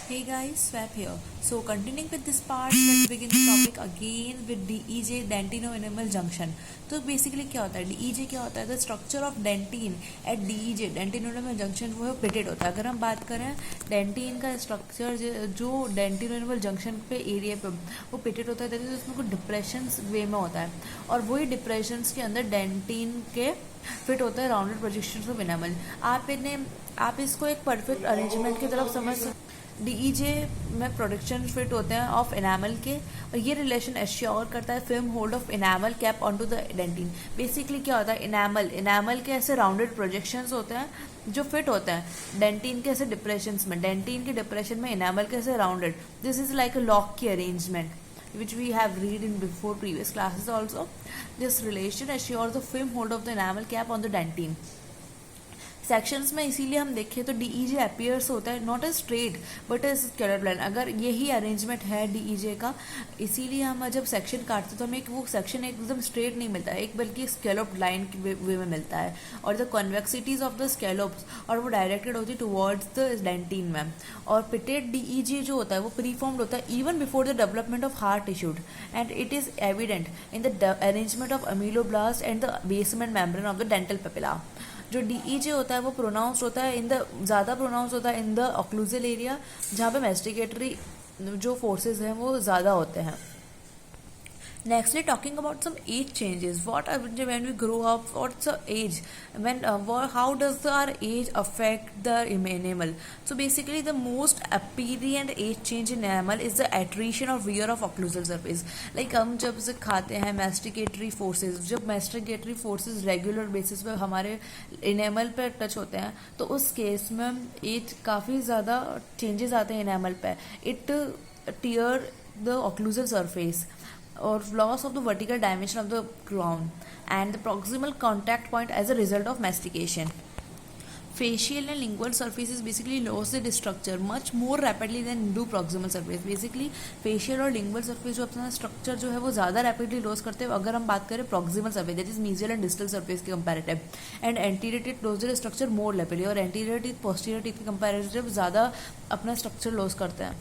Hey guys, Swap here. So continuing with this part, let's begin the topic again with DEJ dentino enamel junction. तो basically क्या होता है DEJ क्या होता है the structure of dentin at DEJ dentino enamel junction वो pitted होता है. अगर हम बात करें डेंटिन का स्ट्रक्चर जो डेंटिनो एनेमल जंक्शन पे एरिया पे वो पिटेड होता है दैट इज उसमें कुछ डिप्रेशन वे में होता है और वही डिप्रेशन के अंदर डेंटिन के फिट होता है राउंडेड प्रोजेक्शन ऑफ एनामल. आप इसको एक परफेक्ट अरेंजमेंट की तरफ समझ सकते. डीईजे में प्रोडक्शन फिट होते हैं ऑफ एनामल के और ये रिलेशन एश्योर करता है film hold of enamel cap on to the dentin. Basically क्या होता है एनामल के ऐसे राउंडेड प्रोजेक्शंस होते हैं जो फिट होते हैं डेंटिन के ऐसे डिप्रेशंस में. डेंटिन के डिप्रेशन में एनामल के ऐसे rounded. This is like a lock की arrangement which we have read in before previous classes also. This relation assures the film hold of the enamel cap on the dentine. Sections में इसीलिए हम देखें तो डीईजे appears होता है not a straight but a scalar plan. अगर यही arrangement है डीईजे का इसीलिए हम जब सेक्शन काटते तो हमें वो सेक्शन एकदम स्ट्रेट नहीं मिलता है एक बल्कि स्केलोप लाइन वे में मिलता है और द कॉन्वेक्सिटीज ऑफ द स्केलोप्स और वो डायरेक्टेड होती है टुवर्ड्स द डेंटिन में. और पिटेड डीईजे जो होता है वो प्रीफॉर्म्ड होता है even before the development of hard tissue and it is evident in the arrangement of ameloblast and the basement membrane of the dental papilla. जो डीईजे होता है वो प्रोनाउंस होता है ज़्यादा प्रोनाउंस होता है इन द ऑक्लूजल एरिया जहाँ पे मेस्टिकेटरी जो फोर्सेस हैं वो ज़्यादा होते हैं. Nextly, talking about some age changes. What when we grow up? What's the age? How does our age affect the enamel? So basically, the most apparent age change in enamel is the attrition or wear of occlusal surface. Like हम जब से खाते हैं masticatory forces, जब masticatory forces regular basis पे हमारे enamel पे touch होते हैं तो उस केस में एज काफ़ी ज़्यादा changes आते हैं enamel पे. It tear the occlusal surface or loss of the vertical dimension of the crown and the proximal contact point as a result of mastication. Facial and lingual surfaces basically lose their structure much more rapidly than do proximal surface. Basically facial और lingual surface जो अपना structure जो है वो ज़्यादा rapidly lose करते हैं अगर हम बात करें proximal surface that is mesial and distal surface के comparative. And anterior teeth lose their structure more rapidly और anterior teeth posterior teeth के comparative ज़्यादा अपना structure lose करते हैं.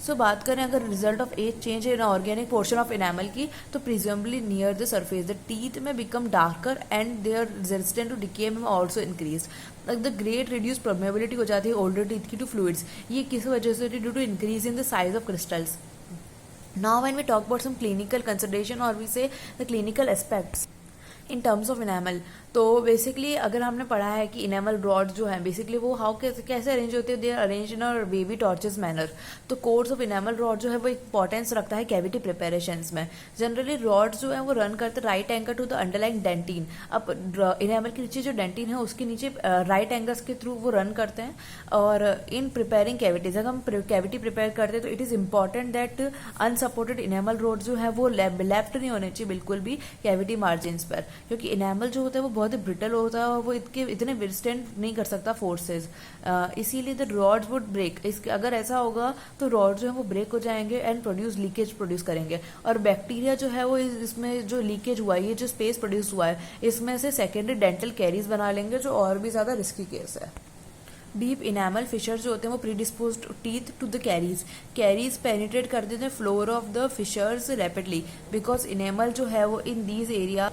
सो बात करें अगर result of age change in organic portion of enamel की तो presumably near the surface the teeth में become darker and their resistant to decay में also increase. The great reduce permeability हो जाती है ओल्डर टीथ की टू फ्लूइड्स. ये किस वजह से due to increase in the size of crystals. Now when we talk about some clinical consideration और we say the clinical aspects in terms of enamel. तो बेसिकली अगर हमने पढ़ा है कि इनेमल रॉड जो है बेसिकली वो कैसे अरेंज होते हैं they are arrange in a baby torches manner. तो कोर्स ऑफ इनेमल रॉड जो है वो इंपॉर्टेंस रखता है कैविटी प्रिपरेशंस में. जनरली रॉड जो है वो रन करते right angle to the underlying dentin. अब इनेमल के नीचे जो डेंटिन है उसके नीचे राइट एंगल्स के थ्रू वो रन करते हैं. और इन प्रिपेयरिंग कैविटीज अगर हम कैविटी प्रिपेयर करते हैं तो it is important that unsupported enamel rod जो है वो लेफ्ट नहीं होने चाहिए बिल्कुल भी कैविटी मार्जिन्स पर क्योंकि इनेमल जो होता है वो बहुत ही ब्रिटल होता है और वो इतने विदस्टैंड नहीं कर सकता फोर्सेस. इसीलिए द रॉड्स वुड ब्रेक. अगर ऐसा होगा तो रॉड जो है वो ब्रेक हो जाएंगे एंड लीकेज प्रोड्यूस करेंगे. और बैक्टीरिया जो है वो इसमें जो लीकेज हुआ है ये जो स्पेस प्रोड्यूस हुआ है इसमें से सेकेंडरी डेंटल कैरीज बना लेंगे जो और भी ज़्यादा रिस्की केस है. डीप इनामल फिशर्स जो होते हैं वो predispose teeth to the caries penetrate कर देते हैं floor of the fissures rapidly because enamel जो है वो इन दीज एरिया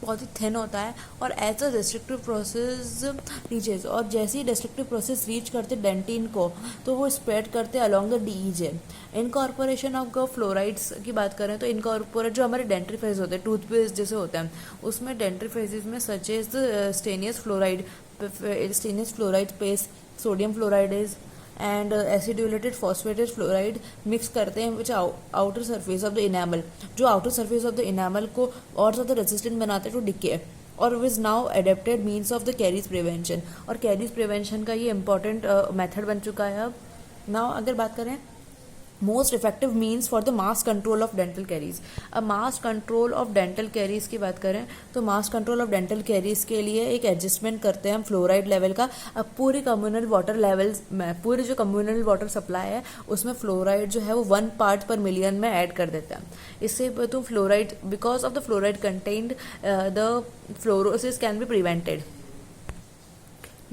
बहुत ही थिन होता है और as a destructive process reaches. और जैसे ही डिस्ट्रक्टिव प्रोसेस रीच करते डेंटिन को तो वो स्प्रेड करते along the DEJ. Incorporation of fluorides की बात करें तो इनकॉर्पोरेट जो हमारे डेंट्रीफेज होते हैं टूथपेस्ट जैसे होते हैं उसमें डेंट्रीफेजेस में such as stannous fluoride paste sodium fluorides and acidulated phosphated fluoride mix करते हैं which outer surface of the enamel जो outer surface of the enamel को और ज़्यादा रेजिस्टेंट बनाते हैं टू डिके और which now adapted means of the caries prevention. और कैरीज प्रिवेंशन का ये इंपॉर्टेंट मेथड बन चुका है. अब नाउ अगर बात करें most effective means for the mass control of dental caries. अब मास कंट्रोल ऑफ डेंटल कैरीज की बात करें तो मास कंट्रोल ऑफ डेंटल कैरीज के लिए एक एडजस्टमेंट करते हैं हम फ्लोराइड लेवल का. अब पूरी कम्युनल वाटर लेवल्स में पूरी जो कम्युनल वाटर सप्लाई है उसमें फ्लोराइड जो है वो 1 पार्ट पर मिलियन में ऐड कर देते हैं. इससे तो fluoride because of the fluoride content the fluorosis can be prevented.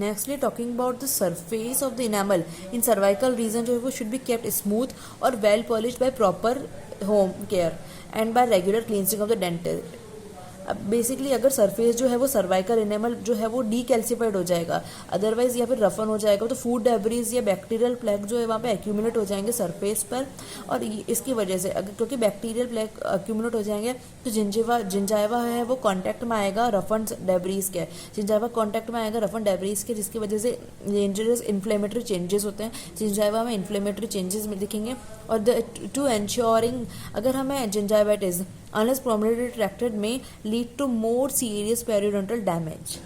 Nextly talking about the surface of the enamel in cervical region जो है वो शुड बी केप्ट स्मूथ और well polished by proper home care and bye regular cleansing of the dental. अब basically अगर surface जो है वो cervical animal जो है वो डीकैल्सिफाइड हो जाएगा, अदरवाइज या फिर रफन हो जाएगा, तो फूड डेब्रीज या बैक्टीरियल प्लेग जो है वहाँ पे एक्यूमुलेट हो जाएंगे सरफेस पर. और इसकी वजह से अगर क्योंकि बैक्टीरियल प्लेग एक्यूमुलेट हो जाएंगे तो जिंजाइवा है वो कॉन्टैक्ट में आएगा रफन डेब्रीज के, जिंजाइवा कॉन्टैक्ट में आएगा रफन डेब्रीज के, जिसकी वजह से डेंजरस इन्फ्लेमेटरी चेंजेस होते हैं. जिंजाइवा में इन्फ्लेमेटरी चेंजेस में दिखेंगे. और टू एंश्योरिंग अगर हमें जिंजाइवाइटिस unless permanently retracted may lead to more serious periodontal damage.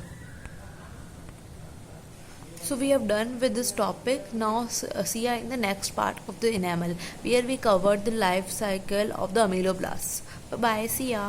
So we have done with this topic. Now see you in the next part of the enamel where we covered the life cycle of the ameloblasts. Bye bye, see ya.